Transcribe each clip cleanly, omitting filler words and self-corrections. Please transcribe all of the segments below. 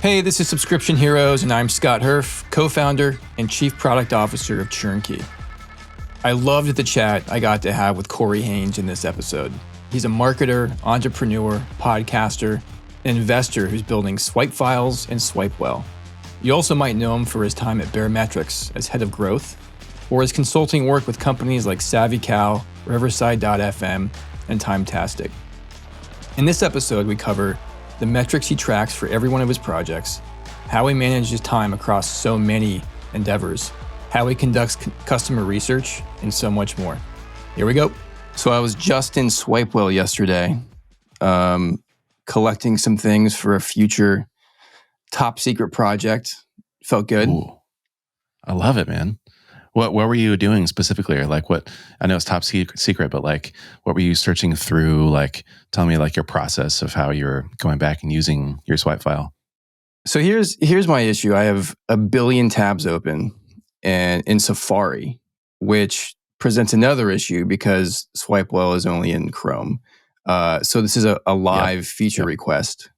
Hey, this is Subscription Heroes, and I'm Scott Herf, co-founder and chief product officer of ChurnKey. I loved the chat I got to have with Corey Haines in this episode. He's a marketer, entrepreneur, podcaster, and investor who's building SwipeFiles and SwipeWell. You also might know him for his time at Baremetrics as head of growth, or his consulting work with companies like SavvyCal, Riverside.fm, and Timetastic. In this episode, we cover the metrics he tracks for every one of his projects, how he manages time across so many endeavors, how he conducts customer research, and so much more. Here we go. So I was just in SwipeWell yesterday, collecting some things for a future top secret project. Felt good. Ooh, I love it, man. What were you doing specifically? Or like what, I know it's top secret, but like what were you searching through? Like tell me like your process of how you're going back and using your swipe file. So here's my issue. I have a billion tabs open and in Safari, which presents another issue because SwipeWell is only in Chrome. So this is a live feature request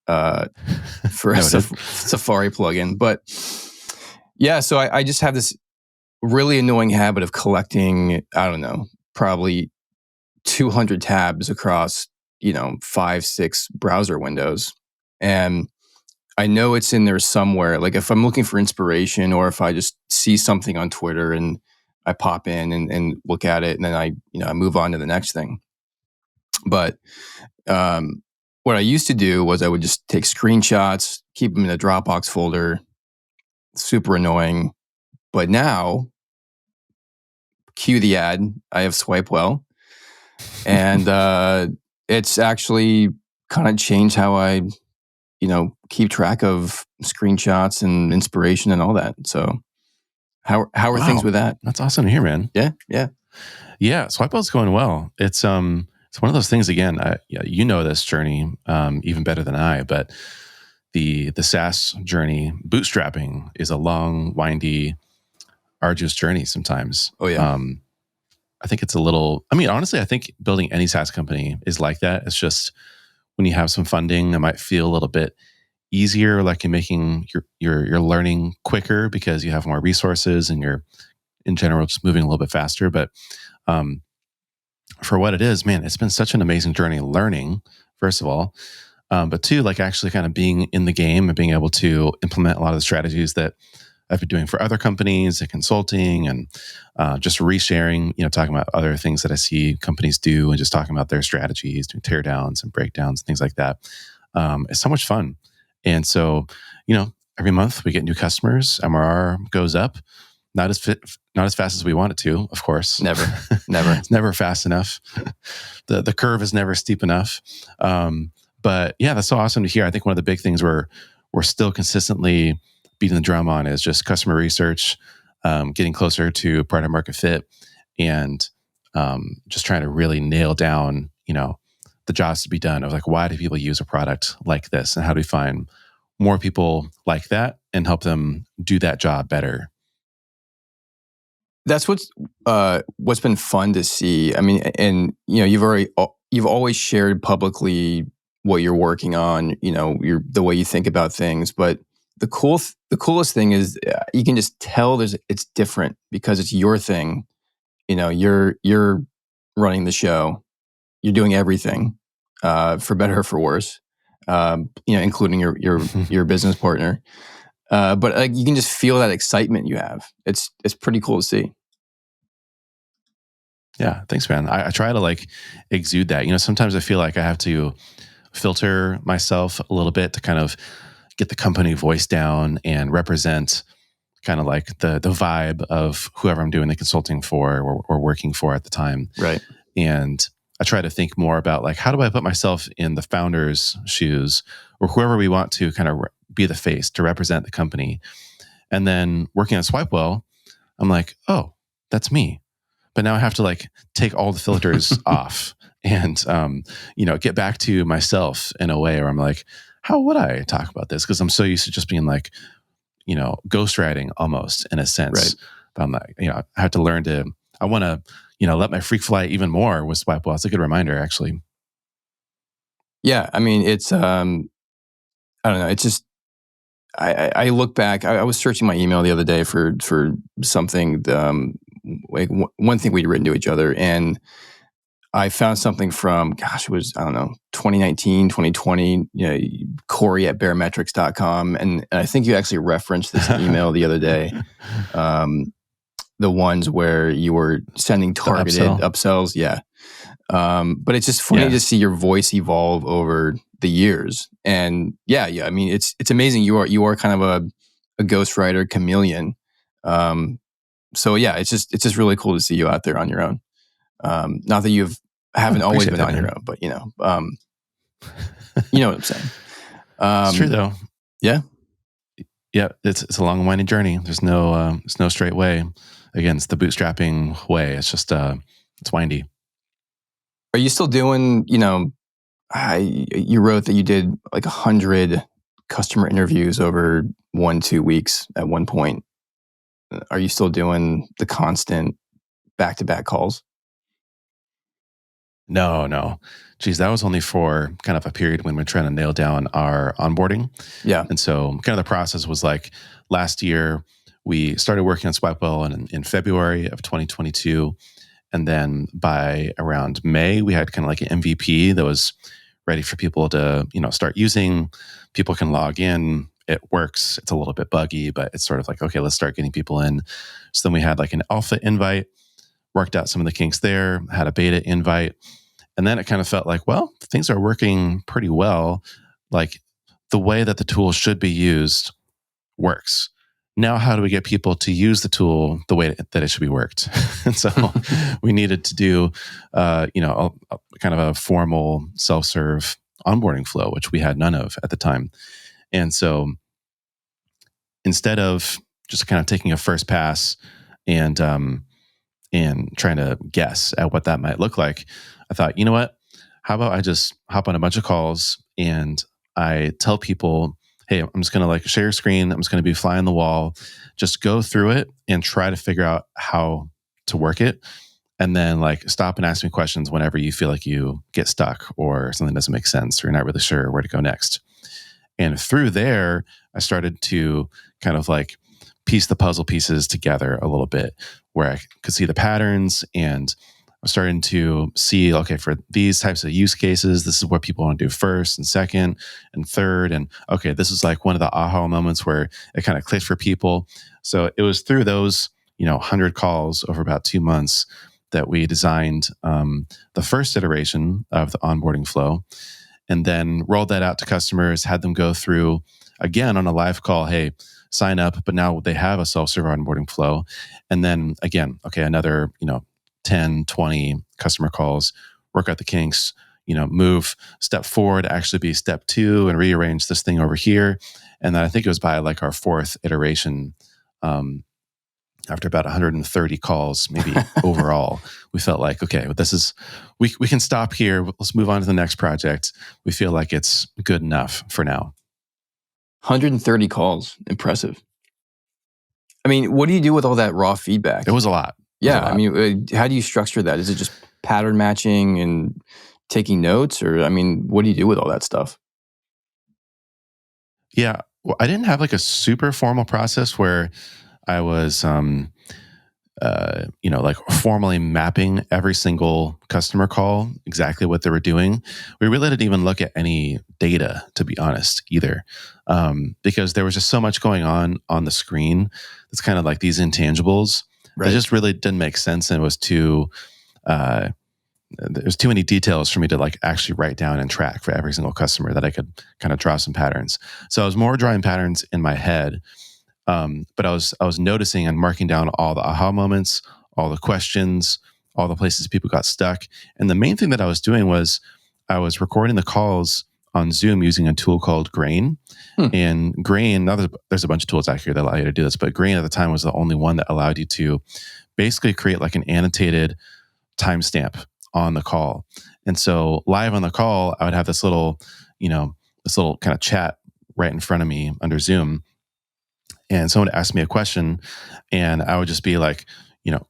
for a Safari plugin. But yeah, so I just have this really annoying habit of collecting, I don't know, probably 200 tabs across, 5-6 browser windows. And I know it's in there somewhere. Like if I'm looking for inspiration or if I just see something on Twitter and I pop in and look at it and then I move on to the next thing. But what I used to do was I would just take screenshots, keep them in a Dropbox folder. Super annoying. But now, cue the ad, I have SwipeWell. And it's actually kind of changed how I, keep track of screenshots and inspiration and all that. So how are things with that? That's awesome to hear, man. Yeah. Yeah, SwipeWell's going well. It's one of those things, again, you know this journey even better than I, but the SaaS journey, bootstrapping is a long, windy, arduous journey sometimes. Oh, yeah. I think it's a little, honestly, I think building any SaaS company is like that. It's just when you have some funding, it might feel a little bit easier, like you're making your learning quicker because you have more resources and you're in general just moving a little bit faster. But for what it is, man, it's been such an amazing journey learning, first of all. But two, like actually kind of being in the game and being able to implement a lot of the strategies that I've been doing for other companies and consulting and just resharing, talking about other things that I see companies do and just talking about their strategies, doing teardowns and breakdowns, things like that. It's so much fun. And so, every month we get new customers, MRR goes up, not as fast as we want it to, of course. Never. It's never fast enough. The curve is never steep enough. But yeah, that's so awesome to hear. I think one of the big things we're still consistently beating the drum on is just customer research, getting closer to product market fit, and just trying to really nail down, the jobs to be done of like, why do people use a product like this, and how do we find more people like that and help them do that job better? That's what's been fun to see. And you've always shared publicly what you're working on, the way you think about things, but the coolest thing is you can just tell it's different because it's your thing. You're running the show. You're doing everything, for better or for worse. Including your business partner. But you can just feel that excitement you have. It's pretty cool to see. Yeah, thanks, man. I try to exude that. Sometimes I feel like I have to filter myself a little bit to kind of get the company voice down and represent kind of like the vibe of whoever I'm doing the consulting for or working for at the time. Right. And I try to think more about like, how do I put myself in the founder's shoes or whoever we want to kind of be the face to represent the company. And then working on SwipeWell, I'm like, oh, that's me. But now I have to take all the filters off and, get back to myself in a way where I'm like, how would I talk about this? Because I'm so used to just being ghostwriting almost in a sense. Right. But I'm like, I have to learn to, I want to, let my freak fly even more with SwipeWell. It's a good reminder, actually. Yeah. It's, I don't know. It's just, I look back. I was searching my email the other day for something. Like one thing we'd written to each other, and I found something from, gosh, it was, I don't know, 2019, 2020, Corey at Baremetrics.com. And I think you actually referenced this email the other day. The ones where you were sending targeted upsells. Yeah. But it's just funny to see your voice evolve over the years. And yeah. I mean, it's amazing. You are kind of a ghostwriter chameleon. So yeah, it's just really cool to see you out there on your own. Not that haven't always been on your own, but you know what I'm saying. It's true though. Yeah. Yeah. It's a long and winding journey. There's no straight way. Again, it's the bootstrapping way. It's just, it's windy. Are you still doing, you wrote that you did like 100 customer interviews over 1-2 weeks at one point. Are you still doing the constant back-to-back calls? No. Geez, that was only for kind of a period when we're trying to nail down our onboarding. Yeah. And so kind of the process was like last year, we started working on SwipeWell in February of 2022. And then by around May, we had kind of like an MVP that was ready for people to, start using. People can log in. It works. It's a little bit buggy, but it's sort of like, okay, let's start getting people in. So then we had like an alpha invite, worked out some of the kinks there, had a beta invite. And then it kind of felt like, well, things are working pretty well. Like the way that the tool should be used works. Now, how do we get people to use the tool the way that it should be worked? And so we needed to do, a kind of a formal self-serve onboarding flow, which we had none of at the time. And so instead of just kind of taking a first pass and trying to guess at what that might look like, I thought, you know what? How about I just hop on a bunch of calls and I tell people, hey, I'm just going to like share your screen. I'm just going to be fly on the wall. Just go through it and try to figure out how to work it. And then like stop and ask me questions whenever you feel like you get stuck or something doesn't make sense or you're not really sure where to go next. And through there, I started to kind of like piece the puzzle pieces together a little bit where I could see the patterns, and I'm starting to see, okay, for these types of use cases, this is what people want to do first and second and third. And okay, this is like one of the aha moments where it kind of clicked for people. So it was through those, 100 calls over about 2 months that we designed the first iteration of the onboarding flow, and then rolled that out to customers, had them go through again on a live call, hey, sign up, but now they have a self-serve onboarding flow. And then again, okay, another, 10, 20 customer calls, work out the kinks, move step forward to actually be step 2 and rearrange this thing over here. And then I think it was by like our 4th iteration, after about 130 calls, maybe overall, we felt like, okay, this is, we can stop here. Let's move on to the next project. We feel like it's good enough for now. 130 calls. Impressive. I mean, what do you do with all that raw feedback? It was a lot. Yeah. I mean, how do you structure that? Is it just pattern matching and taking notes? Or, I mean, what do you do with all that stuff? Yeah. Well, I didn't have like a super formal process where I was, like formally mapping every single customer call, exactly what they were doing. We really didn't even look at any data, to be honest, either, because there was just so much going on the screen. It's kind of like these intangibles. Right. It just really didn't make sense, and it was too. There's too many details for me to like actually write down and track for every single customer that I could kind of draw some patterns. So I was more drawing patterns in my head. But I was noticing and marking down all the aha moments, all the questions, all the places people got stuck. And the main thing that I was doing was I was recording the calls on Zoom using a tool called Grain. And Grain, now there's a bunch of tools out here that allow you to do this, but Grain at the time was the only one that allowed you to basically create like an annotated timestamp on the call. And so live on the call, I would have this little kind of chat right in front of me under Zoom. And someone would ask me a question, and I would just be like,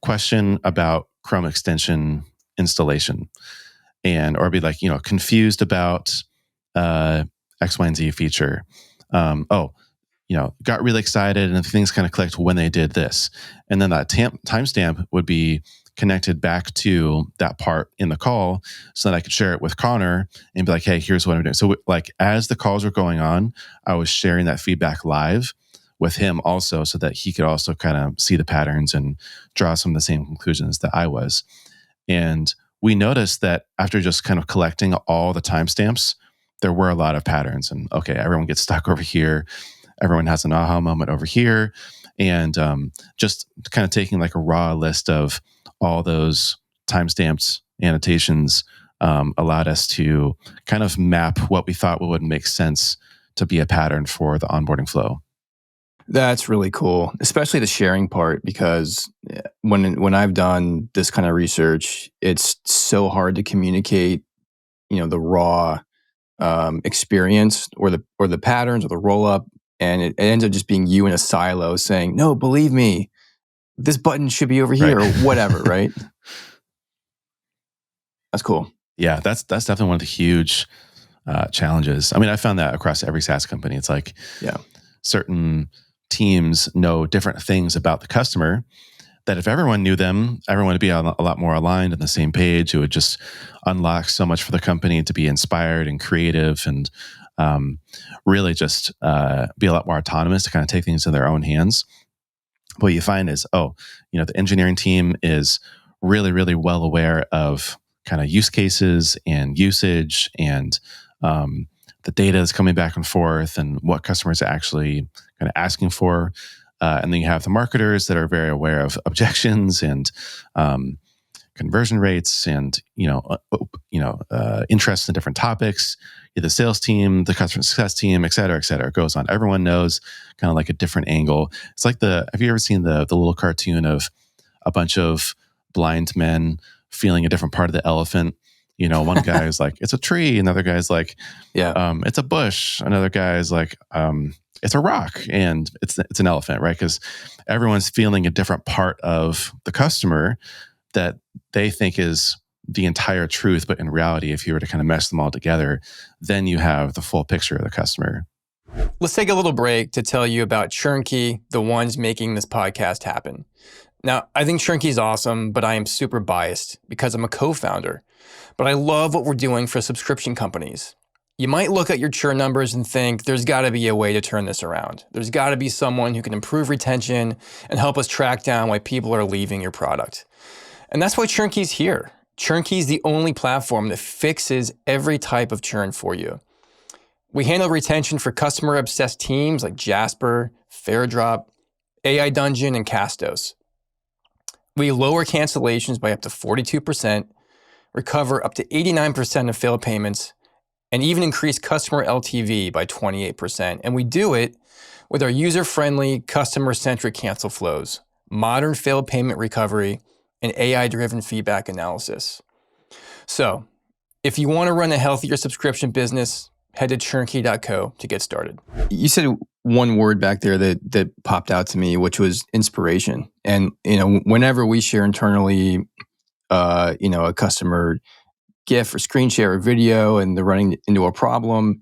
question about Chrome extension installation, or be like, confused about X, Y, and Z feature. got really excited and things kind of clicked when they did this. And then that timestamp would be connected back to that part in the call so that I could share it with Connor and be like, hey, here's what I'm doing. So like as the calls were going on, I was sharing that feedback live with him also so that he could also kind of see the patterns and draw some of the same conclusions that I was. And we noticed that after just kind of collecting all the timestamps, there were a lot of patterns. And okay, everyone gets stuck over here. Everyone has an aha moment over here. And just kind of taking like a raw list of all those timestamps, annotations, allowed us to kind of map what we thought would make sense to be a pattern for the onboarding flow. That's really cool, especially the sharing part, because when I've done this kind of research, it's so hard to communicate, the raw experience or the patterns or the roll up, and it ends up just being you in a silo saying, "No, believe me, this button should be over here," Right. or whatever, right? That's cool. Yeah, that's definitely one of the huge challenges. I mean, I found that across every SaaS company. It's like certain teams know different things about the customer that if everyone knew them, everyone would be a lot more aligned on the same page. It would just unlock so much for the company to be inspired and creative and really just be a lot more autonomous to kind of take things in their own hands. What you find is, the engineering team is really, really well aware of kind of use cases and usage and the data that's coming back and forth and what customers are actually kind of asking for. And then you have the marketers that are very aware of objections and conversion rates and interest in different topics. You have the sales team, the customer success team, et cetera, et cetera. It goes on. Everyone knows kind of like a different angle. It's like have you ever seen the little cartoon of a bunch of blind men feeling a different part of the elephant? One guy is like, it's a tree. Another guy's like, it's a bush. Another guy is like, it's a rock, and it's an elephant, right? Because everyone's feeling a different part of the customer that they think is the entire truth. But in reality, if you were to kind of mesh them all together, then you have the full picture of the customer. Let's take a little break to tell you about Turnkey, the ones making this podcast happen. Now, I think Turnkey is awesome, but I am super biased because I'm a co-founder. But I love what we're doing for subscription companies. You might look at your churn numbers and think there's got to be a way to turn this around. There's got to be someone who can improve retention and help us track down why people are leaving your product. And that's why Turnkey's here. Turnkey's the only platform that fixes every type of churn for you. We handle retention for customer-obsessed teams like Jasper, Fairdrop, AI Dungeon, and Castos. We lower cancellations by up to 42%, recover up to 89% of failed payments, and even increase customer LTV by 28%. And we do it with our user-friendly, customer-centric cancel flows, modern failed payment recovery, and AI-driven feedback analysis. So, if you want to run a healthier subscription business, head to turnkey.co to get started. You said one word back there that popped out to me, which was inspiration. And whenever we share internally, a customer GIF or screen share or video, and they're running into a problem,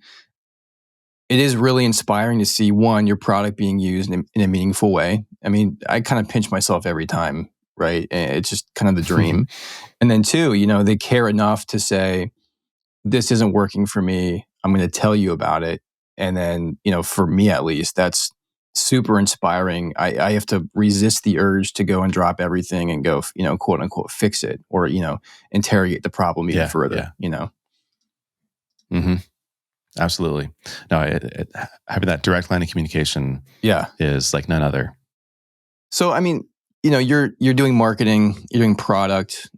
it is really inspiring to see, one, your product being used in a meaningful way. I mean, I kind of pinch myself every time, right? It's just kind of the dream. And then two, they care enough to say, this isn't working for me. I'm going to tell you about it. And then, for me at least, that's super inspiring. I have to resist the urge to go and drop everything and go, quote unquote, fix it or, interrogate the problem even further, Mm-hmm. Absolutely. No, having that direct line of communication is like none other. So, I mean, you're doing marketing, you're doing product,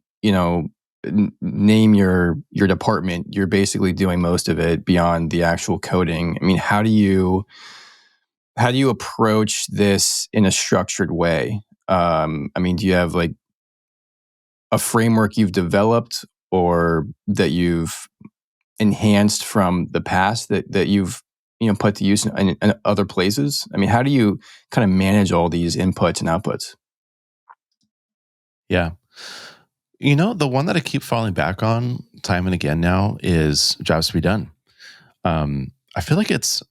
name your department, you're basically doing most of it beyond the actual coding. I mean, how do you approach this in a structured way? I mean, do you have like a framework you've developed or that you've enhanced from the past that you've put to use in other places? I mean, how do you kind of manage all these inputs and outputs? Yeah. The one that I keep falling back on time and again now is jobs to be done. I feel like it's,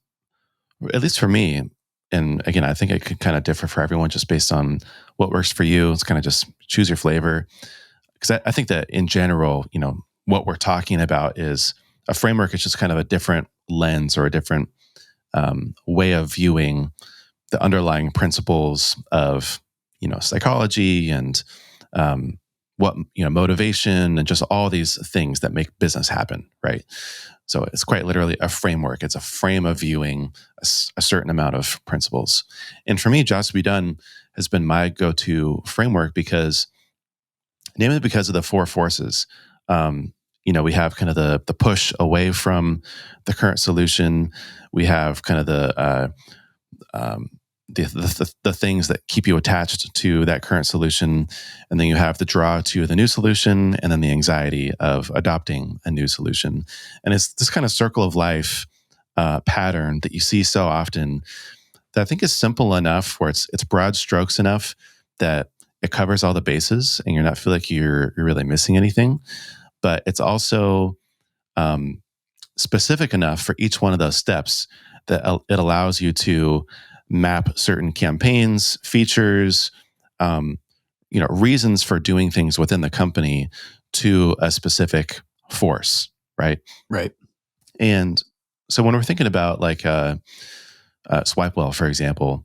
at least for me, and again, I think it could kind of differ for everyone just based on what works for you. It's kind of just choose your flavor. Because I think that in general, what we're talking about is a framework is just kind of a different lens or a different way of viewing the underlying principles of psychology and what motivation and just all these things that make business happen, right? So it's quite literally a framework. It's a frame of viewing a certain amount of principles. And for me, Jobs to Be Done has been my go-to framework namely because of the four forces. We have kind of the push away from the current solution. We have kind of the things that keep you attached to that current solution, and then you have the draw to the new solution, and then the anxiety of adopting a new solution. And it's this kind of circle of life pattern that you see so often that I think is simple enough, where it's broad strokes enough that it covers all the bases, and you're not feel like you're really missing anything. But it's also specific enough for each one of those steps that it allows you to map certain campaigns, features, reasons for doing things within the company to a specific force, right? Right. And so when we're thinking about like SwipeWell, for example,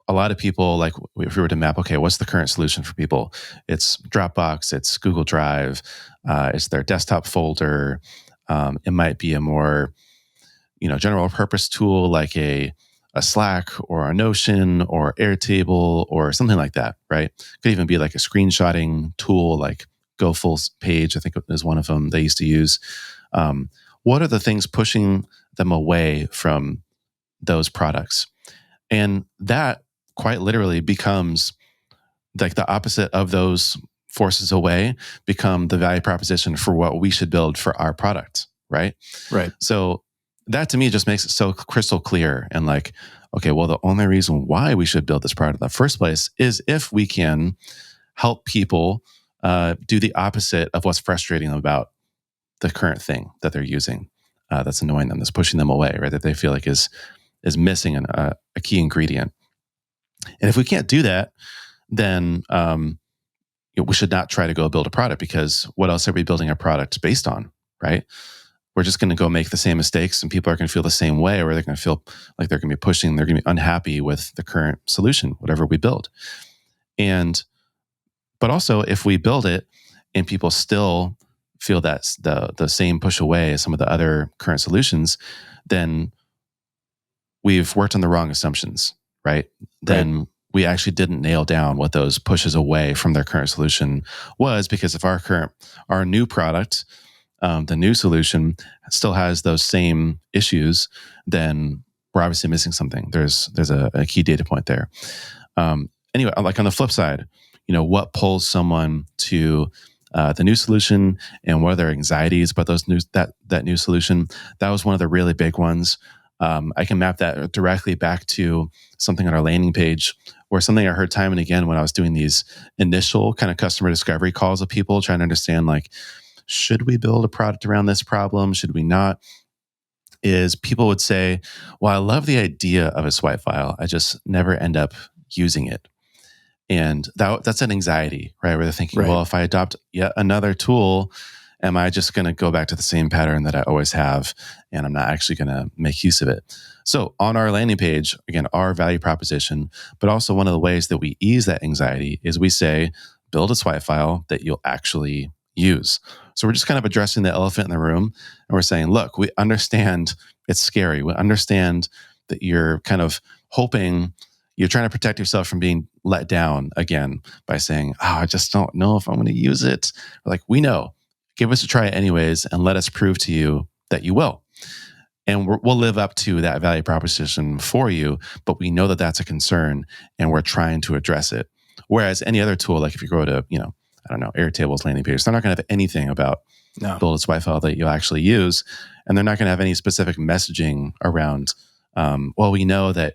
a lot of people, like if we were to map, okay, what's the current solution for people? It's Dropbox, it's Google Drive, it's their desktop folder. It might be a more, general purpose tool like a Slack or a Notion or Airtable or something like that, right? Could even be like a screenshotting tool like Go Full Page, I think is one of them they used to use. What are the things pushing them away from those products? And that quite literally becomes like the opposite of those forces away, become the value proposition for what we should build for our product, right? Right. So that to me just makes it so crystal clear and like, okay, well, the only reason why we should build this product in the first place is if we can help people do the opposite of what's frustrating them about the current thing that they're using, that's annoying them, that's pushing them away, right? That they feel like is missing a key ingredient. And if we can't do that, then we should not try to go build a product, because what else are we building a product based on, right? We're just going to go make the same mistakes, and people are going to feel the same way, or they're going to feel like they're going to be pushing, they're going to be unhappy with the current solution, whatever we build. But also, if we build it and people still feel that the same push away as some of the other current solutions, then we've worked on the wrong assumptions, right? Then we actually didn't nail down what those pushes away from their current solution was, because if our new product, the new solution still has those same issues, then we're obviously missing something. There's a key data point there. Anyway, like on the flip side, what pulls someone to the new solution, and what are their anxieties about that new solution? That was one of the really big ones. I can map that directly back to something on our landing page, or something I heard time and again when I was doing these initial kind of customer discovery calls with people, trying to understand, like, should we build a product around this problem? Should we not? Is people would say, well, I love the idea of a swipe file, I just never end up using it. And that's an anxiety, right? Where they're thinking, well, if I adopt yet another tool, am I just going to go back to the same pattern that I always have, and I'm not actually going to make use of it? So on our landing page, again, our value proposition, but also one of the ways that we ease that anxiety is we say, build a swipe file that you'll actually use. So we're just kind of addressing the elephant in the room, and we're saying, look, we understand it's scary. We understand that you're kind of hoping, you're trying to protect yourself from being let down again by saying, I just don't know if I'm going to use it. We're like, we know. Give us a try anyways, and let us prove to you that you will. And we'll live up to that value proposition for you, but we know that that's a concern, and we're trying to address it. Whereas any other tool, like if you go to, Airtable's landing page, they're not going to have anything about build a swipe file that you'll actually use. And they're not going to have any specific messaging around, well, we know that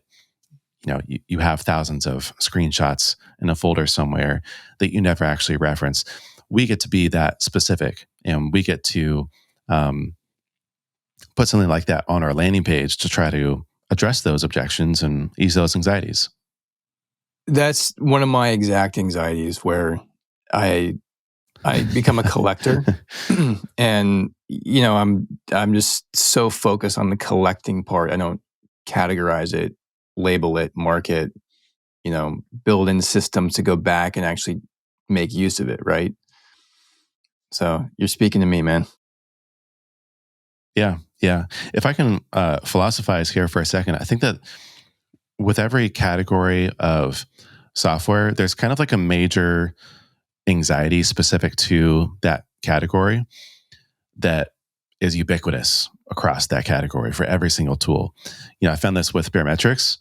you have thousands of screenshots in a folder somewhere that you never actually reference. We get to be that specific, and we get to put something like that on our landing page to try to address those objections and ease those anxieties? That's one of my exact anxieties where I become a collector and I'm just so focused on the collecting part. I don't categorize it, label it, mark it, build in systems to go back and actually make use of it, right? So you're speaking to me, man. Yeah, yeah. If I can philosophize here for a second, I think that with every category of software, there's kind of like a major anxiety specific to that category that is ubiquitous across that category for every single tool. I found this with Baremetrics.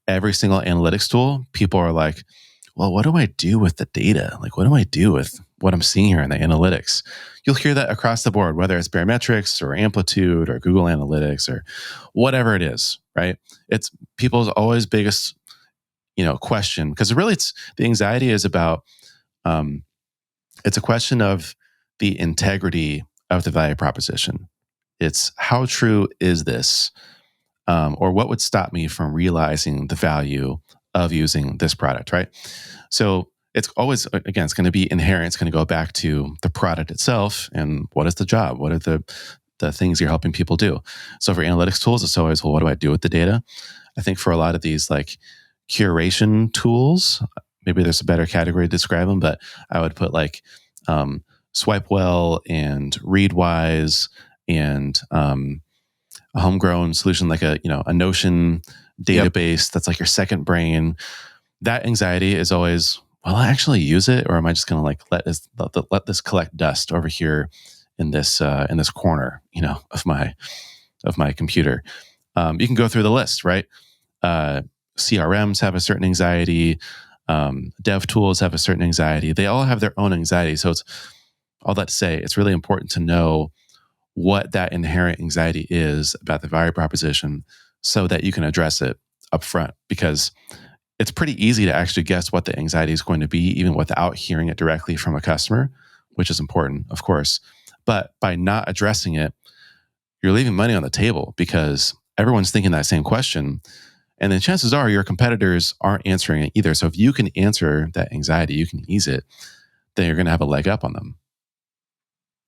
Every single analytics tool, people are like, well, what do I do with the data? Like, what do I do with what I'm seeing here in the analytics? You'll hear that across the board, whether it's Baremetrics or Amplitude or Google Analytics or whatever it is, right? It's people's always biggest, question, because really the anxiety is about, it's a question of the integrity of the value proposition. It's how true is this? Or what would stop me from realizing the value of using this product, right? So it's always, again, it's going to be inherent. It's going to go back to the product itself and what is the job? What are the things you're helping people do? So for analytics tools, it's always, well, what do I do with the data? I think for a lot of these like curation tools, maybe there's a better category to describe them, but I would put like SwipeWell and Readwise and a homegrown solution like a Notion database that's like your second brain. That anxiety is always, will I actually use it, or am I just going to like let this collect dust over here in this corner, of my computer? You can go through the list, right? CRMs have a certain anxiety. Dev tools have a certain anxiety. They all have their own anxiety. So it's all that to say, it's really important to know what that inherent anxiety is about the value proposition so that you can address it up front, because it's pretty easy to actually guess what the anxiety is going to be, even without hearing it directly from a customer, which is important, of course. But by not addressing it, you're leaving money on the table because everyone's thinking that same question. And then chances are your competitors aren't answering it either. So if you can answer that anxiety, you can ease it, then you're going to have a leg up on them.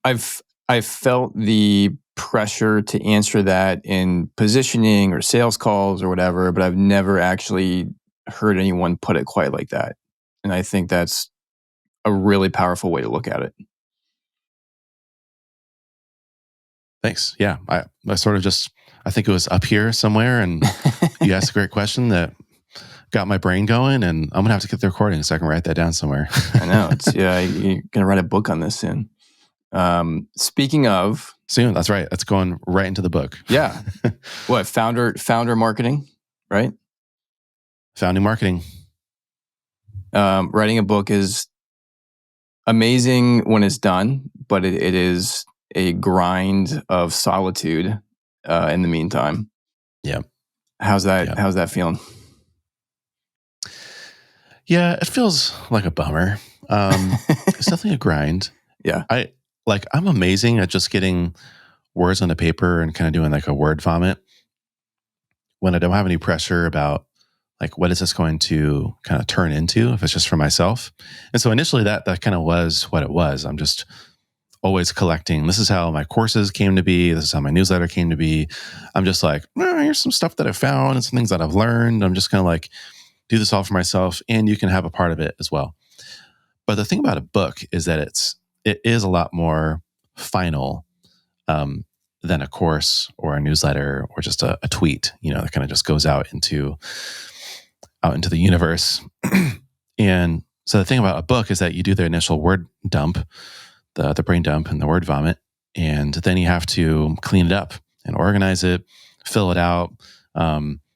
I've felt the pressure to answer that in positioning or sales calls or whatever, but I've never actually heard anyone put it quite like that. And I think that's a really powerful way to look at it. Thanks. Yeah. I sort of I think it was up here somewhere, and you asked a great question that got my brain going, and I'm going to have to get the recording so I can write that down somewhere. I know. You're going to write a book on this soon. Speaking of... Soon, that's right. That's going right into the book. Yeah. What, founder marketing, right? Founding marketing. Writing a book is amazing when it's done, but it is a grind of solitude in the meantime. Yeah. How's that feeling? Yeah, it feels like a bummer. It's definitely a grind. Yeah. I'm amazing at just getting words on the paper and kind of doing like a word vomit when I don't have any pressure about like, what is this going to kind of turn into if it's just for myself? And so initially that kind of was what it was. I'm just always collecting. This is how my courses came to be. This is how my newsletter came to be. I'm just like, here's some stuff that I found and some things that I've learned. I'm just going to like do this all for myself, and you can have a part of it as well. But the thing about a book is that it is a lot more final than a course or a newsletter or just a tweet, that kind of just goes out into the universe. And so the thing about a book is that you do the initial word dump, the brain dump and the word vomit, and then you have to clean it up and organize it, fill it out,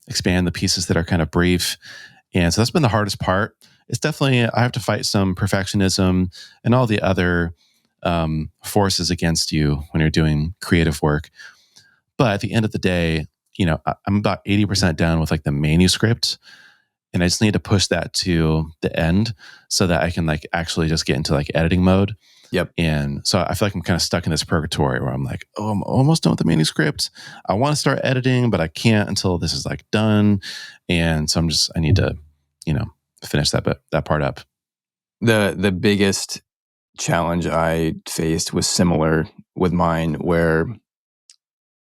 expand the pieces that are kind of brief. And so that's been the hardest part. It's definitely, I have to fight some perfectionism and all the other forces against you when you're doing creative work. But at the end of the day, I'm about 80% done with like the manuscript, and I just need to push that to the end so that I can like actually just get into like editing mode. Yep. And so I feel like I'm kind of stuck in this purgatory where I'm like, oh, I'm almost done with the manuscript. I want to start editing, but I can't until this is like done. And so I need to, finish that part up. The biggest challenge I faced was similar with mine, where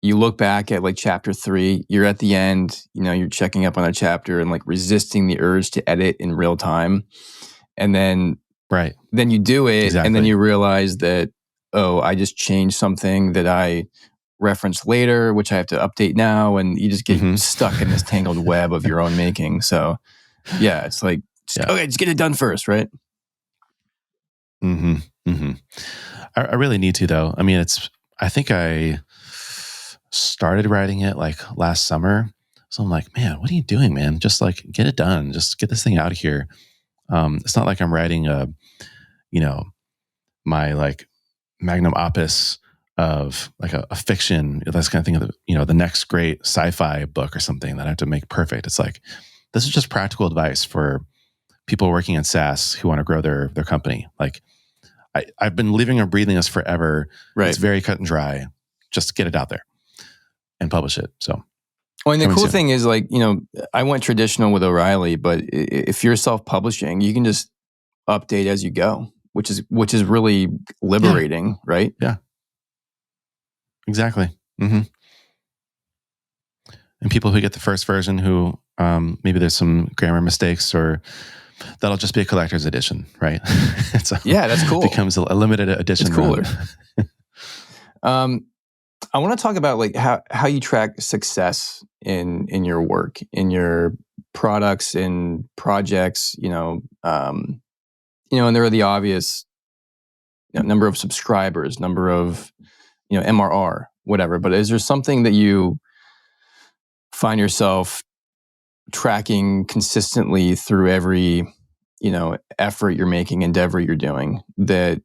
you look back at like chapter 3, you're at the end, you're checking up on a chapter and like resisting the urge to edit in real time. And then you do it, exactly. And then you realize that, oh, I just changed something that I referenced later, which I have to update now. And you just get stuck in this tangled web of your own making. So yeah, it's like, okay, just get it done first, right? I really need to, though. I mean, I think I started writing it like last summer. So I'm like, man, what are you doing, man? Just like get it done. Just get this thing out of here. It's not like I'm writing my like magnum opus of like a fiction, that's kind of thing of the next great sci-fi book or something that I have to make perfect. It's like, this is just practical advice for people working in SaaS who want to grow their company. Like I've been living and breathing this forever. Right. It's very cut and dry. Just get it out there and publish it. So, well, and the cool thing is, like, I went traditional with O'Reilly, but if you're self-publishing, you can just update as you go, which is really liberating, right? Yeah, exactly. Mm-hmm. And people who get the first version, who maybe there's some grammar mistakes, or that'll just be a collector's edition, right? So that's cool. It becomes a limited edition. It's cooler. I want to talk about like how you track success in your work, in your products and projects, and there are the obvious number of subscribers, number of MRR, whatever. But is there something that you find yourself tracking consistently through every effort you're making, endeavor you're doing, that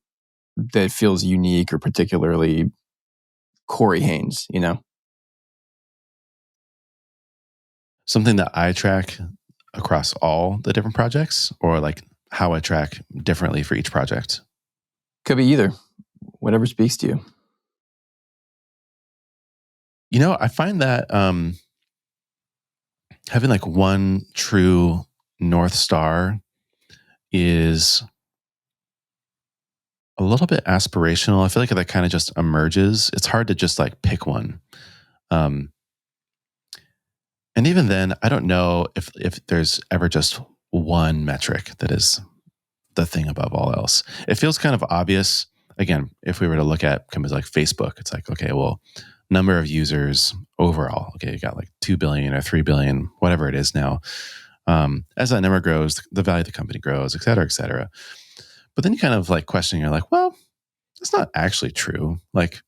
feels unique or particularly Corey Haines, Something that I track across all the different projects, or like how I track differently for each project? Could be either. Whatever speaks to you. I find that having like one true North Star is a little bit aspirational. I feel like that kind of just emerges. It's hard to just like pick one. And even then, I don't know if there's ever just one metric that is the thing above all else. It feels kind of obvious. Again, if we were to look at companies like Facebook, it's like, okay, well, number of users overall. Okay, you got like 2 billion or 3 billion, whatever it is now. As that number grows, the value of the company grows, et cetera, et cetera. But then you kind of like question, you're like, well, that's not actually true. Like,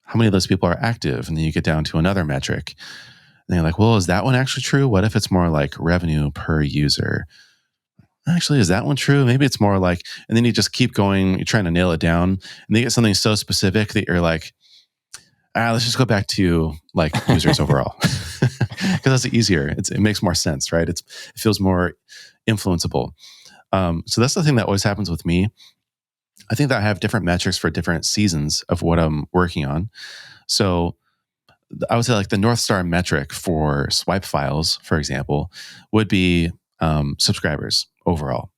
how many of those people are active? And then you get down to another metric. And you're like, well, is that one actually true? What if it's more like revenue per user? Actually, is that one true? Maybe it's more like, and then you just keep going, you're trying to nail it down. And you get something so specific that you're like, let's just go back to like users overall. Because that's easier. It makes more sense, right? It feels more influenceable. So that's the thing that always happens with me. I think that I have different metrics for different seasons of what I'm working on. So I would say like the North Star metric for swipe files, for example, would be subscribers overall.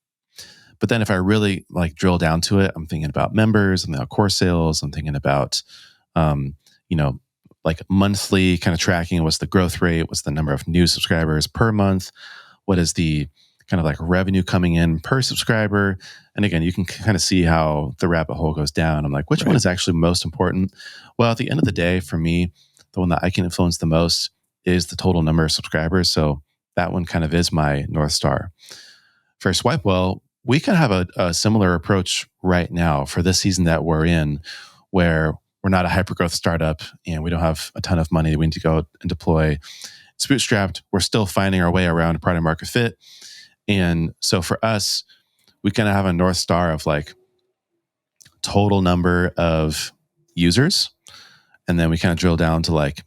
But then if I really like drill down to it, I'm thinking about members, I'm thinking about core sales, I'm thinking about, like monthly kind of tracking. What's the growth rate? What's the number of new subscribers per month? What is the kind of like revenue coming in per subscriber? And again, you can kind of see how the rabbit hole goes down. I'm like, which one is actually most important? Well, at the end of the day, for me, the one that I can influence the most is the total number of subscribers. So that one kind of is my North Star. For SwipeWell, we kind of have a similar approach right now for this season that we're in, where we're not a hypergrowth startup and we don't have a ton of money that we need to go and deploy. It's bootstrapped. We're still finding our way around product market fit. And so for us, we kind of have a North Star of like total number of users. And then we kind of drill down to like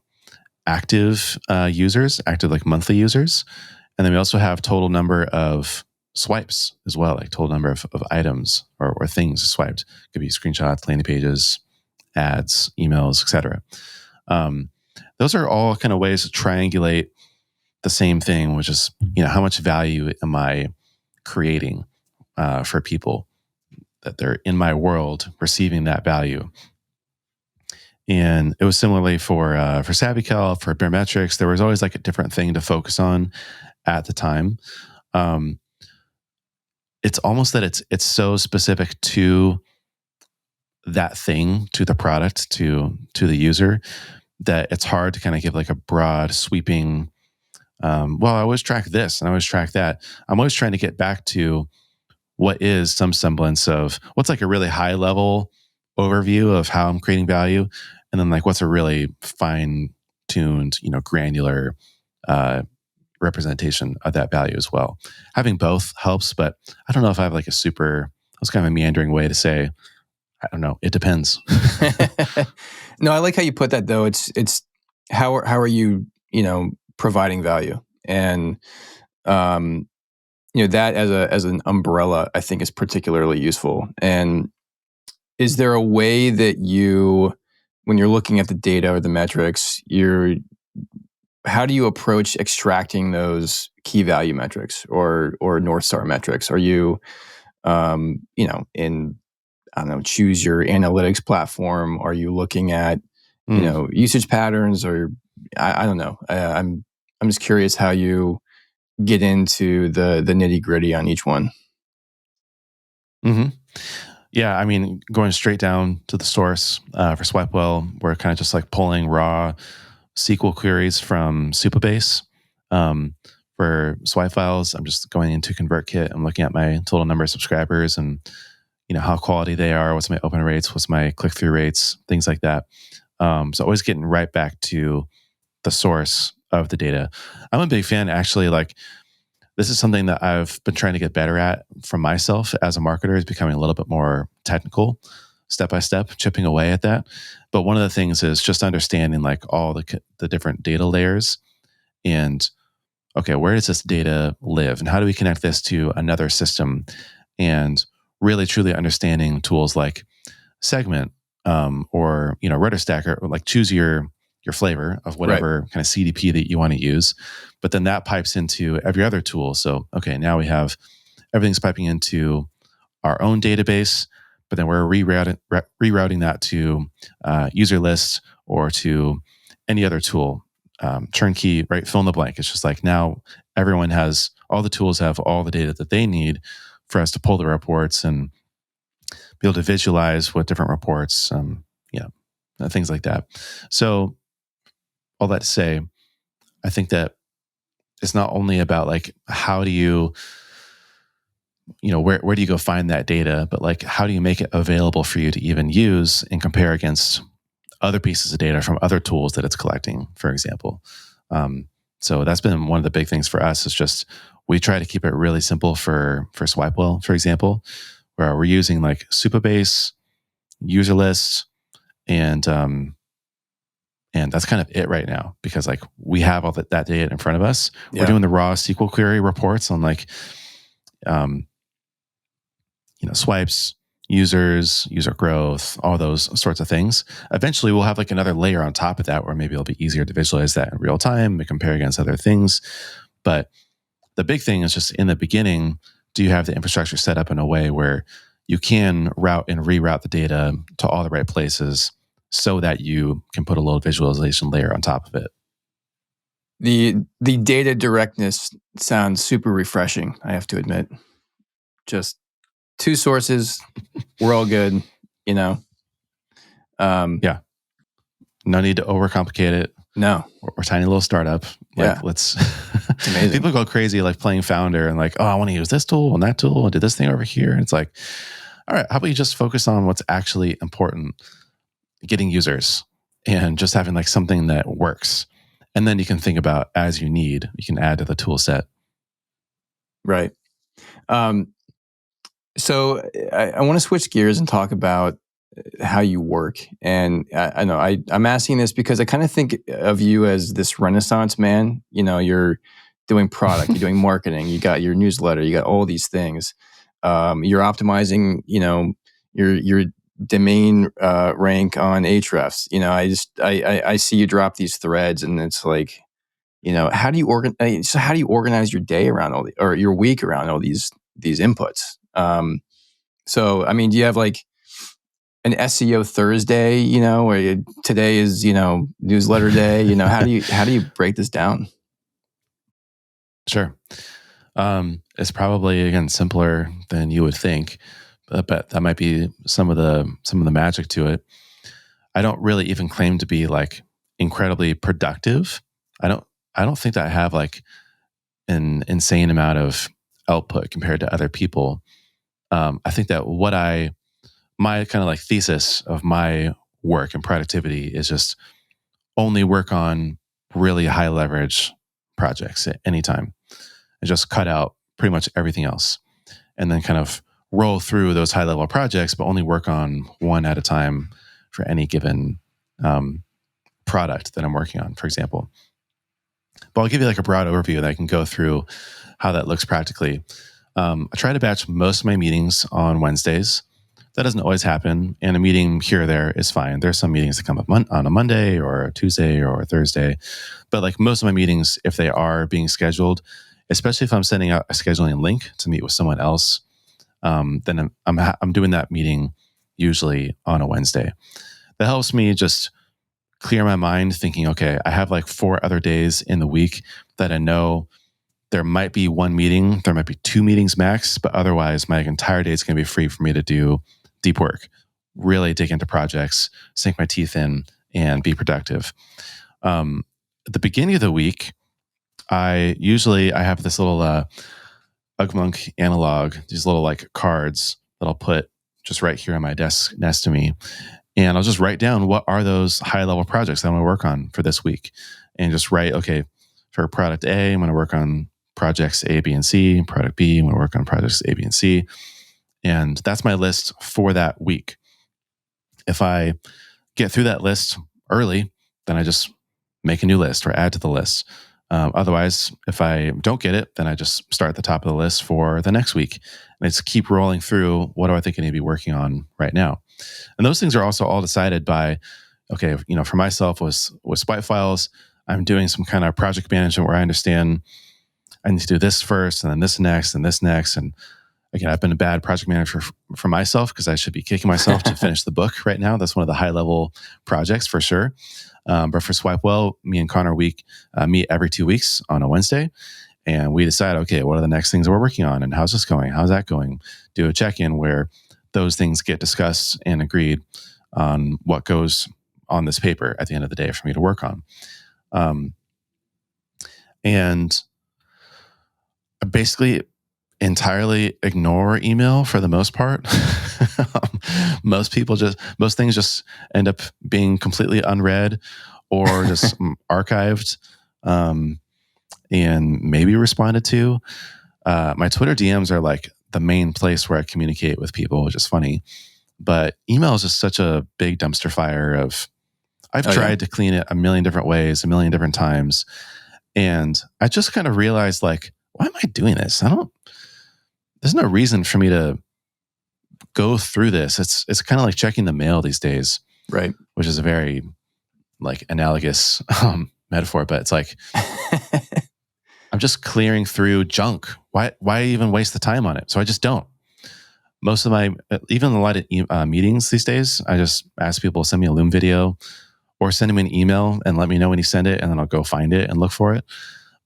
active users, active like monthly users. And then we also have total number of swipes as well, like total number of items or things swiped. It could be screenshots, landing pages, ads, emails, etc. Those are all kind of ways to triangulate the same thing, which is, how much value am I creating for people that they're in my world receiving that value. And it was similarly for SavvyCal, for Baremetrics. There was always like a different thing to focus on at the time. It's almost that it's so specific to that thing, to the product, to the user, that it's hard to kind of give like a broad sweeping, well, I always track this and I always track that. I'm always trying to get back to what is some semblance of what's like a really high level overview of how I'm creating value. And then like what's a really fine tuned, granular representation of that value as well. Having both helps, but I don't know if I have like that was kind of a meandering way to say, I don't know. It depends. No, I like how you put that though. It's how are you, providing value, and that as an umbrella, I think is particularly useful. And is there a way that when you're looking at the data or the metrics, how do you approach extracting those key value metrics or North Star metrics? Are you, in, I don't know, choose your analytics platform? Are you looking at, usage patterns, or I don't know. I'm just curious how you get into the nitty gritty on each one. Mm-hmm. Yeah, I mean, going straight down to the source for SwipeWell, we're kind of just like pulling raw SQL queries from Supabase. For swipe files, I'm just going into ConvertKit. I'm looking at my total number of subscribers and how quality they are, what's my open rates, what's my click-through rates, things like that. So always getting right back to the source of the data. I'm a big fan, actually. Like, this is something that I've been trying to get better at for myself as a marketer, is becoming a little bit more technical, step by step, chipping away at that. But one of the things is just understanding like all the different data layers, and okay, where does this data live, and how do we connect this to another system, and really truly understanding tools like Segment or RudderStack, or like choose your flavor of whatever kind of CDP that you want to use. But then that pipes into every other tool. So, okay, now we have everything's piping into our own database, but then we're rerouting that to user lists or to any other tool. Turnkey, right? Fill in the blank. It's just like now everyone has, all the tools have all the data that they need for us to pull the reports and be able to visualize what different reports, things like that. So all that to say, I think that it's not only about like how do you, where do you go find that data, but like how do you make it available for you to even use and compare against other pieces of data from other tools that it's collecting, for example. So that's been one of the big things for us, is just we try to keep it really simple for SwipeWell, for example, where we're using like Supabase, user lists, and that's kind of it right now, because like we have all that data in front of us. Yeah. We're doing the raw SQL query reports on like, swipes, users, user growth, all those sorts of things. Eventually we'll have like another layer on top of that where maybe it'll be easier to visualize that in real time and compare against other things. But the big thing is just in the beginning, do you have the infrastructure set up in a way where you can route and reroute the data to all the right places so that you can put a little visualization layer on top of it? The data directness sounds super refreshing, I have to admit. Just two sources, we're all good, Yeah. No need to overcomplicate it. No. We're a tiny little startup. Like, let's... It's amazing. People go crazy like playing founder and like, oh, I want to use this tool and that tool and do this thing over here. And it's like, all right, how about you just focus on what's actually important, getting users and just having like something that works. And then you can think about, as you need, you can add to the tool set. Right. So I want to switch gears and talk about how you work. And I know I'm asking this because I kind of think of you as this Renaissance man. You're doing product, you're doing marketing, you got your newsletter, you got all these things. You're optimizing, your domain rank on Ahrefs. I see you drop these threads, and it's like, how do you organize your day around or your week around all these inputs? So, I mean, do you have like an SEO Thursday, where today is, newsletter day? How do you break this down? Sure. It's probably, again, simpler than you would think, but that might be some of the magic to it. I don't really even claim to be like incredibly productive. I don't think that I have like an insane amount of output compared to other people. I think that my kind of like thesis of my work and productivity is just only work on really high leverage projects at any time and just cut out pretty much everything else, and then kind of roll through those high level projects, but only work on one at a time for any given product that I'm working on, for example. But I'll give you like a broad overview that I can go through how that looks practically. I try to batch most of my meetings on Wednesdays. That doesn't always happen, and a meeting here or there is fine. There's some meetings that come up on a Monday or a Tuesday or a Thursday, but like most of my meetings, if they are being scheduled, especially if I'm sending out a scheduling link to meet with someone else, then I'm doing that meeting usually on a Wednesday. That helps me just clear my mind, thinking, okay, I have like 4 other days in the week that I know there might be one meeting, there might be 2 meetings max, but otherwise my entire day is going to be free for me to do deep work, really dig into projects, sink my teeth in, and be productive. At the beginning of the week, I have this little Ugmonk analog, these little like cards that I'll put just right here on my desk next to me. And I'll just write down what are those high level projects that I'm going to work on for this week. And just write, okay, for product A, I'm going to work on projects A, B, and C. Product B, I'm going to work on projects A, B, and C. And that's my list for that week. If I get through that list early, then I just make a new list or add to the list. Otherwise, if I don't get it, then I just start at the top of the list for the next week. And it's keep rolling through, what do I think I need to be working on right now? And those things are also all decided by, okay, for myself with Spite Files, I'm doing some kind of project management where I understand I need to do this first and then this next and this next. And again, I've been a bad project manager for myself because I should be kicking myself to finish the book right now. That's one of the high level projects for sure. But for SwipeWell, me and Connor meet every 2 weeks on a Wednesday. And we decide, okay, what are the next things that we're working on? And how's this going? How's that going? Do a check-in where those things get discussed and agreed on what goes on this paper at the end of the day for me to work on. And I basically entirely ignore email for the most part. Most things just end up being completely unread or just archived and maybe responded to. My Twitter DMs are like the main place where I communicate with people, which is funny. But email is just such a big dumpster fire of, I've tried to clean it a million different ways, a million different times. And I just kind of realized, like, why am I doing this? There's no reason for me to go through this. It's kind of like checking the mail these days. Right. Which is a very like analogous metaphor, but it's like, I'm just clearing through junk. Why even waste the time on it? So I just don't. Most of even a lot of meetings these days, I just ask people to send me a Loom video or send me an email and let me know when you send it, and then I'll go find it and look for it.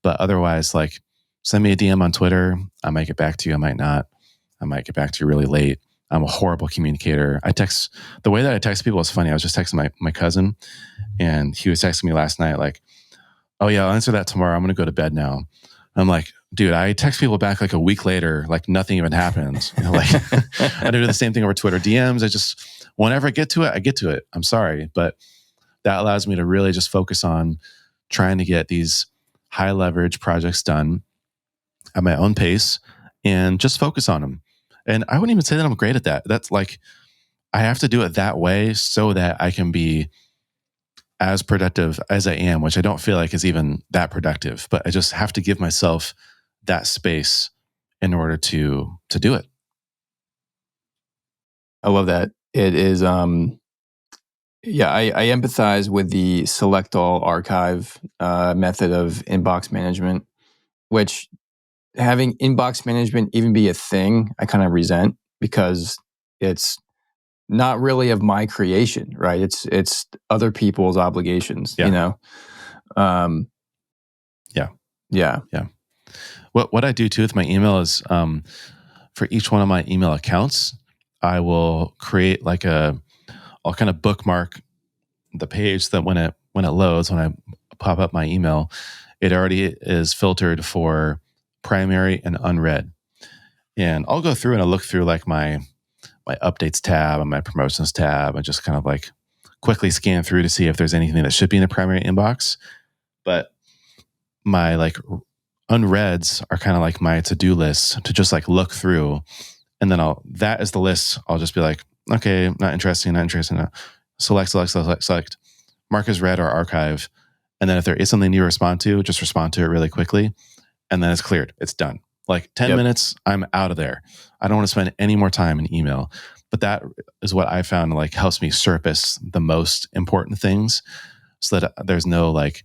But otherwise, like, send me a DM on Twitter. I might get back to you. I might not. I might get back to you really late. I'm a horrible communicator. The way that I text people is funny. I was just texting my cousin, and he was texting me last night like, oh yeah, I'll answer that tomorrow. I'm going to go to bed now. I'm like, dude, I text people back like a week later, like nothing even happened. Like I do the same thing over Twitter DMs. Whenever I get to it, I get to it. I'm sorry. But that allows me to really just focus on trying to get these high leverage projects done at my own pace and just focus on them. And I wouldn't even say that I'm great at that. That's like, I have to do it that way so that I can be as productive as I am, which I don't feel like is even that productive, but I just have to give myself that space in order to do it. I love that. It is, yeah, I empathize with the select all archive method of inbox management, which having inbox management even be a thing, I kind of resent because it's not really of my creation, right? It's other people's obligations, Yeah. you know? Yeah. Yeah. Yeah. What I do too with my email is for each one of my email accounts, I will create like I'll kind of bookmark the page that when it loads, when I pop up my email, it already is filtered for primary and unread. And I'll go through and I'll look through like my updates tab and my promotions tab and just kind of like quickly scan through to see if there's anything that should be in the primary inbox. But my like unreads are kind of like my to-do list to just like look through. And then that is the list. I'll just be like, okay, not interesting. Select, mark as read or archive. And then if there is something you respond to, just respond to it really quickly. And then it's cleared. It's done. Like 10 minutes, I'm out of there. I don't want to spend any more time in email. But that is what I found like helps me surface the most important things so that there's no like,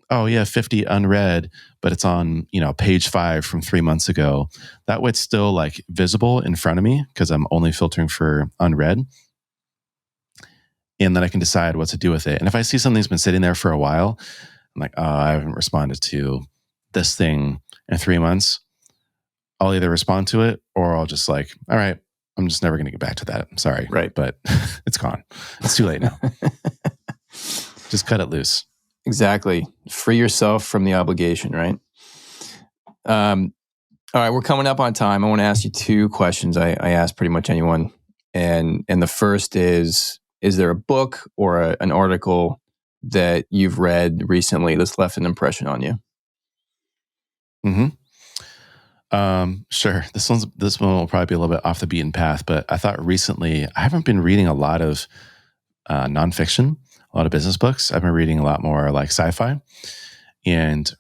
oh yeah, 50 unread, but it's on, page 5 from 3 months ago. That way it's still like visible in front of me because I'm only filtering for unread. And then I can decide what to do with it. And if I see something's been sitting there for a while, I'm like, oh, I haven't responded to this thing in 3 months. I'll either respond to it or I'll just like, all right, I'm just never going to get back to that. I'm sorry. Right. But it's gone. It's too late now. Just cut it loose. Exactly. Free yourself from the obligation, right? All right, we're coming up on time. I want to ask you 2 questions I ask pretty much anyone. And the first is there a book or an article that you've read recently that's left an impression on you? Sure. This one will probably be a little bit off the beaten path, but I thought recently, I haven't been reading a lot of nonfiction, a lot of business books. I've been reading a lot more like sci-fi. And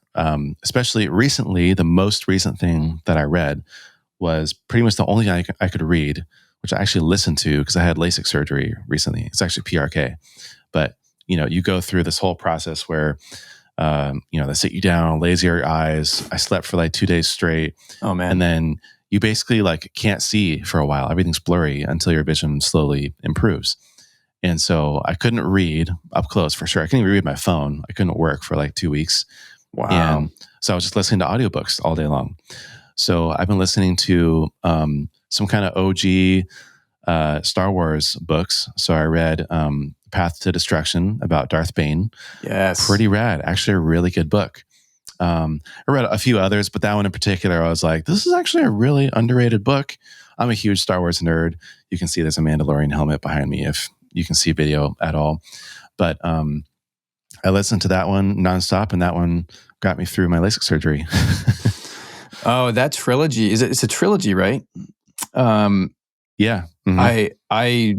especially recently, the most recent thing that I read was pretty much the only thing I could read, which I actually listened to because I had LASIK surgery recently. It's actually PRK. But, you go through this whole process where, they sit you down, laser your eyes. I slept for like 2 days straight. Oh, man. And then you basically like can't see for a while. Everything's blurry until your vision slowly improves. And so I couldn't read up close for sure. I couldn't even read my phone. I couldn't work for like 2 weeks. Wow. And so I was just listening to audiobooks all day long. So I've been listening to some kind of OG Star Wars books. So I read Path to Destruction about Darth Bane. Yes. Pretty rad. Actually a really good book. I read a few others, but that one in particular, I was like, this is actually a really underrated book. I'm a huge Star Wars nerd. You can see there's a Mandalorian helmet behind me if you can see video at all. But I listened to that one nonstop, and that one got me through my LASIK surgery. Oh, that trilogy. It's a trilogy, right? Yeah. Mm-hmm. I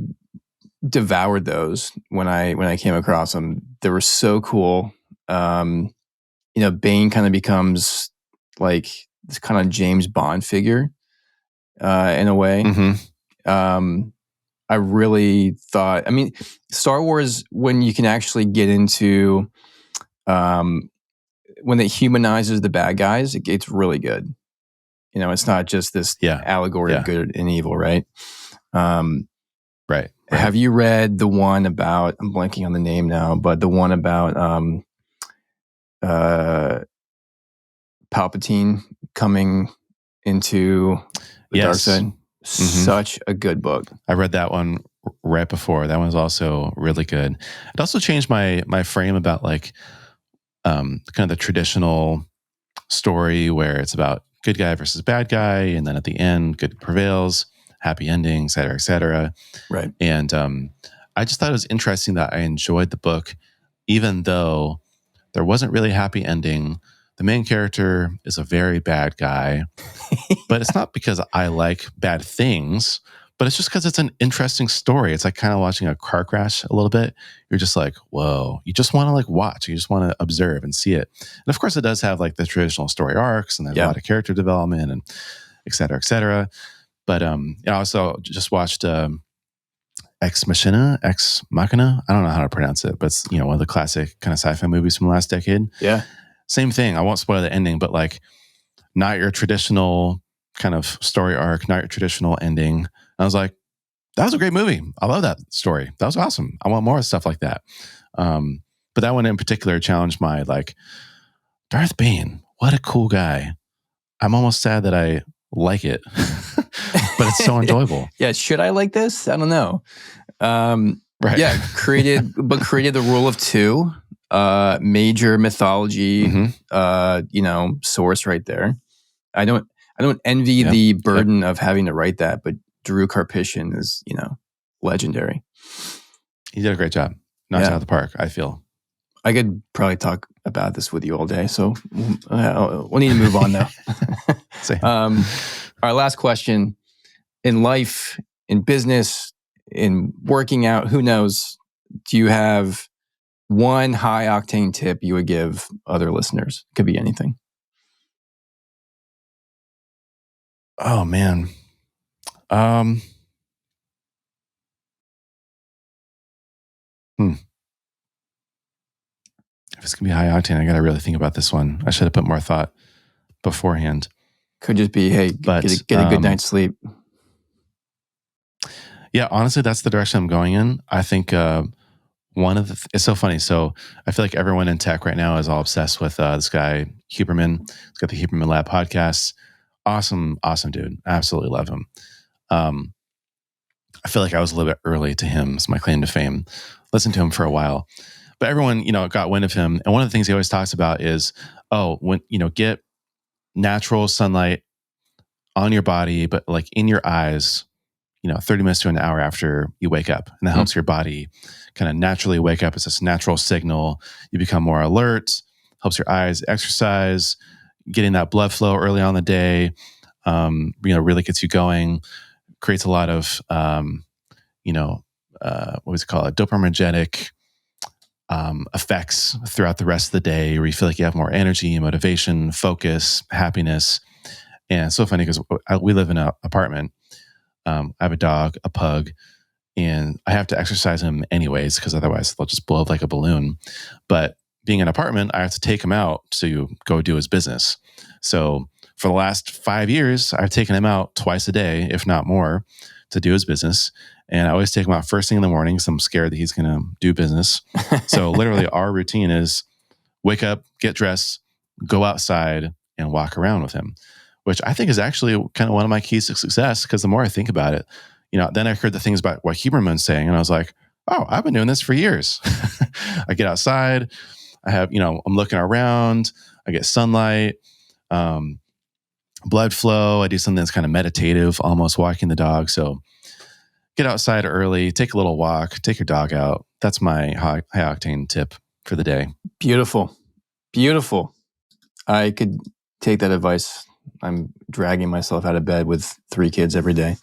devoured those when I came across them. They were so cool. Bane kind of becomes like this kind of James Bond figure in a way. Mm-hmm. I really thought, Star Wars, when you can actually get into, when it humanizes the bad guys, it's really good. It's not just this allegory of good and evil, right? Right. Have you read the one about, I'm blanking on the name now, but the one about Palpatine coming into the dark side? Mm-hmm. Such a good book. I read that one right before. That one's also really good. It also changed my frame about like kind of the traditional story where it's about good guy versus bad guy, and then at the end, good prevails, happy ending, et cetera, et cetera. Right. And I just thought it was interesting that I enjoyed the book, even though there wasn't really a happy ending. The main character is a very bad guy, but it's not because I like bad things, but it's just because it's an interesting story. It's like kind of watching a car crash a little bit. You're just like, whoa, you just want to like watch, you just want to observe and see it. And of course it does have like the traditional story arcs, and there's a lot of character development and et cetera, et cetera. But I also just watched Ex Machina. I don't know how to pronounce it, but it's, one of the classic kind of sci-fi movies from the last decade. Yeah. Same thing. I won't spoil the ending, but like not your traditional kind of story arc, not your traditional ending. And I was like, that was a great movie. I love that story. That was awesome. I want more stuff like that. But that one in particular challenged my like, Darth Bane, what a cool guy. I'm almost sad that I like it, but it's so enjoyable. Yeah. Should I like this? I don't know. Right. Yeah. Created the rule of two, major mythology, source right there. I don't envy the burden of having to write that, but Drew Karpyshyn is, legendary. He did a great job. Knocked it out of the park, I feel. I could probably talk about this with you all day, so we'll need to move on now. Our last question: in life, in business, in working out, who knows? Do you have one high octane tip you would give other listeners? Could be anything. Oh man. If it's gonna be high octane, I gotta really think about this one. I should have put more thought beforehand. Could just be, hey, get a good night's sleep. Yeah, honestly, that's the direction I'm going in. I think it's so funny. So I feel like everyone in tech right now is all obsessed with this guy Huberman. He's got the Huberman Lab podcast. Awesome dude. Absolutely love him. I feel like I was a little bit early to him. It's my claim to fame. Listened to him for a while. But everyone, got wind of him. And one of the things he always talks about is, get natural sunlight on your body, but like in your eyes, 30 minutes to an hour after you wake up. And that helps your body kind of naturally wake up. It's this natural signal. You become more alert, helps your eyes exercise, getting that blood flow early on in the day, really gets you going, creates a lot of, what was it called? Dopaminergic effects throughout the rest of the day, where you feel like you have more energy, motivation, focus, happiness. And it's so funny because we live in an apartment. I have a dog, a pug, and I have to exercise him anyways because otherwise they'll just blow up like a balloon. But being in an apartment, I have to take him out to go do his business. So for the last 5 years, I've taken him out twice a day, if not more, to do his business. And I always take him out first thing in the morning because I'm scared that he's going to do business. So literally our routine is wake up, get dressed, go outside and walk around with him, which I think is actually kind of one of my keys to success, because the more I think about it, then I heard the things about what Huberman's saying and I was like, oh, I've been doing this for years. I get outside, I have, I'm looking around, I get sunlight, blood flow. I do something that's kind of meditative, almost walking the dog. So get outside early, take a little walk, take your dog out. That's my high octane tip for the day. Beautiful. I could take that advice. I'm dragging myself out of bed with 3 kids every day.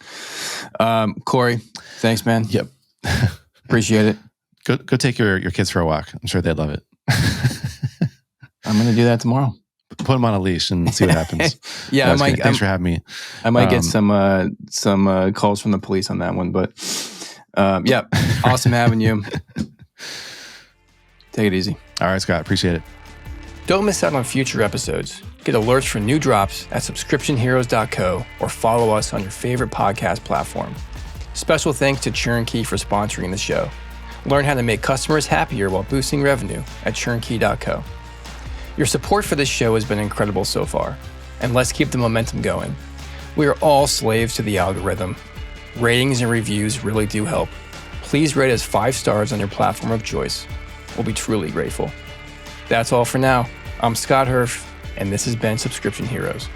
Corey, thanks, man. Yep. Appreciate it. Go take your kids for a walk. I'm sure they'd love it. I'm going to do that tomorrow. Put them on a leash and see what happens. Yeah, thanks for having me. I might get some calls from the police on that one, but awesome having you. Take it easy. All right, Scott. Appreciate it. Don't miss out on future episodes. Get alerts for new drops at subscriptionheroes.co or follow us on your favorite podcast platform. Special thanks to Turnkey for sponsoring the show. Learn how to make customers happier while boosting revenue at turnkey.co. Your support for this show has been incredible so far, and let's keep the momentum going. We are all slaves to the algorithm. Ratings and reviews really do help. Please rate us 5 stars on your platform of choice. We'll be truly grateful. That's all for now. I'm Scott Herf, and this has been Subscription Heroes.